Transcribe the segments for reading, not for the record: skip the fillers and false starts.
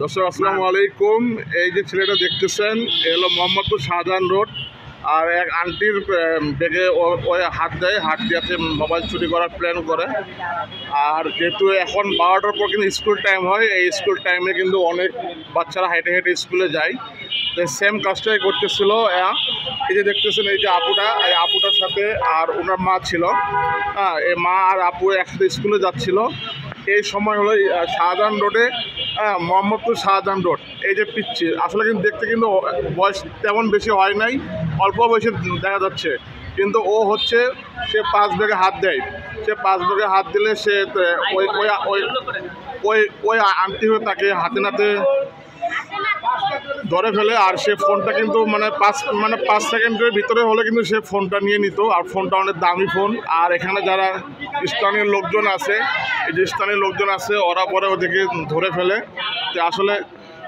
দর্শক আসসালামু আলাইকুম। এই যে ছেলেটা দেখতেছেন এ হলো মোহাম্মদপুর শাহজাহান রোড। আর এক আন্টির ব্যাগে ওই হাত দেয়, হাত দিয়েছে মোবাইল চুরি করার প্ল্যান করে। আর যেহেতু এখন 12টার পর কিন্তু স্কুল টাইম হয়, এই স্কুল টাইমে কিন্তু অনেক বাচ্চারা হেঁটে হেঁটে স্কুলে যায়। তো সেম কাজটাই করতেছিল। এই যে দেখতেছেন এই যে আপুটা, এই আপুটার সাথে আর ওনার মা ছিল। হ্যাঁ, এই মা আর আপু একসাথে স্কুলে যাচ্ছিল। এই সময় হলো শাহজাহান রোডে, মোহাম্মদপুর শাহজাহান রোড, এই যে পিচ্ছি আসলে কিন্তু দেখতে কিন্তু বয়স তেমন বেশি হয় নাই, অল্প বয়সে দেখা যাচ্ছে। কিন্তু ও হচ্ছে সে 5 ব্যাগে হাত দেয়। সে 5 ব্যাগে হাত দিলে সে ওই ওই ওই ওই আন্টি হয়ে তাকে হাতে নাতে ধরে ফেলে। আর সে ফোনটা কিন্তু মানে 5 সেকেন্ডের ভিতরে হলে কিন্তু সে ফোনটা নিয়ে নিত। আর ফোনটা অনেক দামি ফোন। আর এখানে যারা স্থানীয় লোকজন আছে, এই যে স্থানীয় লোকজন আছে, ওরা পরে ওদেরকে ধরে ফেলে। তো আসলে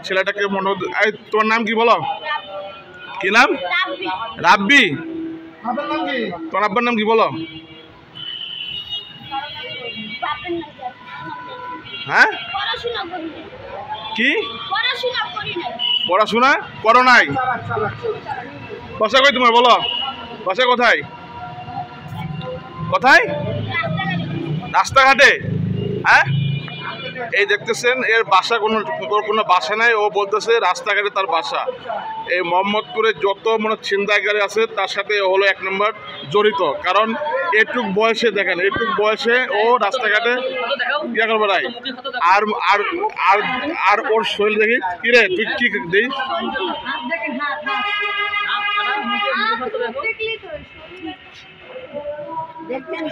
ছেলেটাকে মনে হতো। এই তোমার নাম কি বলো? কি নাম? রাব্বি। তোমার আব্বার নাম কি বলো? হ্যাঁ, কি পড়াশোনা করো নাই? বাসা কই তোমার বলো? বাসা কোথায়? কোথায়? রাস্তাঘাটে? হ্যাঁ, এই দেখতেছেন এর বাসা কোনো বাসা নাই। ও বলতেছে রাস্তাঘাটে তার বাসা। এই মোহাম্মদপুরে যত ছিনতাইকারী আছে তার সাথে হলো 1 নম্বর জড়িত। কারণ এটুক বয়সে দেখেন, এটুক বয়সে ও রাস্তাঘাটে ইয়া করবে রাই। আর আর আর আর ওর শরীর দেখি কি রে, তুই কি দিই?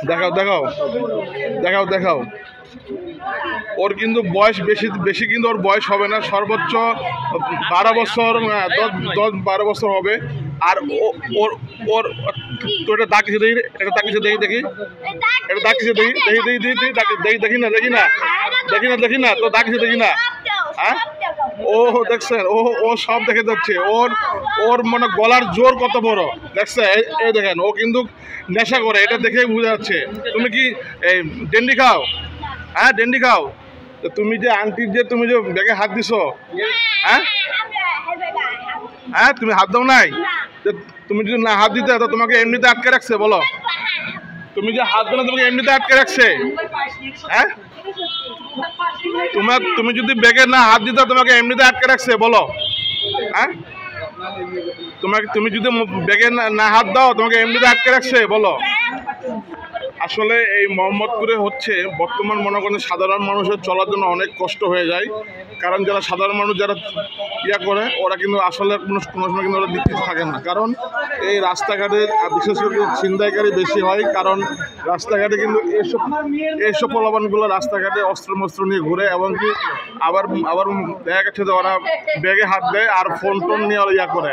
দেখাও দেখাও দেখাও দেখাও। ওর কিন্তু বয়স বেশি কিন্তু ওর বয়স হবে না, সর্বোচ্চ 12 বছর, 10-12 বছর হবে। আর ওর ওর তো এটা দাগ দেখি, এটা দাগ দেখি দেখি, এটা দাগ দেখি দেখি দেখি দেখি দেখি না দেখি না দেখি না দেখি না তো দাগ দেখি না। হ্যাঁ, ও দেখছেন, ও সব দেখে যাচ্ছে। ওর মানে গলার জোর কত বড় দেখছে। এই দেখেন, ও কিন্তু নেশা করে, এটা দেখে বোঝা যাচ্ছে। তুমি কি এই ডেন্ডি খাও? হ্যাঁ, ডেন্ডি খাও। তো তুমি যে আন্টির যে তুমি যে ব্যাগে হাত দিছো, হ্যাঁ হ্যাঁ, তুমি হাত দাও নাই? তুমি যদি না হাত দিতে তো তোমাকে এমনিতে আটকে রাখছে বলো? তুমি যে হাত দাও তোমাকে এমনিতে আটকে রাখছে? হ্যাঁ, তুমি যদি ব্যাগে না হাত দিতে তোমাকে এমনিতে আটকে রাখছে বলো? হ্যাঁ, তুমি যদি ব্যাগে না হাত দাও তোমাকে এমনিতে আটকে রাখছে বলো? আসলে এই মোহাম্মদপুরে হচ্ছে বর্তমান মনে করেন সাধারণ মানুষের চলার জন্য অনেক কষ্ট হয়ে যায়। কারণ যারা সাধারণ মানুষ যারা ইয়া করে ওরা কিন্তু আসলে কোনো সময় কিন্তু ওরা দিতে থাকে না। কারণ এই রাস্তাঘাটে বিশেষ করে ছিনতাইকারী বেশি হয়। কারণ রাস্তাঘাটে কিন্তু এইসব প্রলোভনগুলো রাস্তাঘাটে অস্ত্র নিয়ে ঘুরে, এবং কি আবার দেখা গেছে যে ওরা ব্যাগে হাত দেয় আর ফোন নিয়ে ওরা ইয়া করে।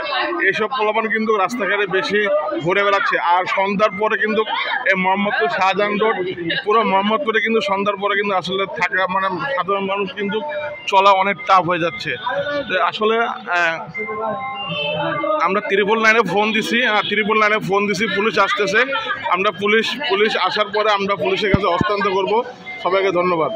এইসব প্রলোভন কিন্তু রাস্তাঘাটে বেশি ঘুরে বেড়াচ্ছে। আর সন্ধ্যার পরে কিন্তু এই মোহাম্মদপুর শাহজাহান রোড, পুরো মোহাম্মদপুরে কিন্তু সন্ধ্যার পরে কিন্তু আসলে থাকা মানে সাধারণ মানুষ কিন্তু চলা অনেক টাফ হয়ে যাচ্ছে। আসলে আমরা 999-এ ফোন দিছি, 999-এ ফোন দিছি, পুলিশ আসতেছে। আমরা পুলিশ আসার পরে আমরা পুলিশের কাছে হস্তান্তর করব। সবাইকে ধন্যবাদ।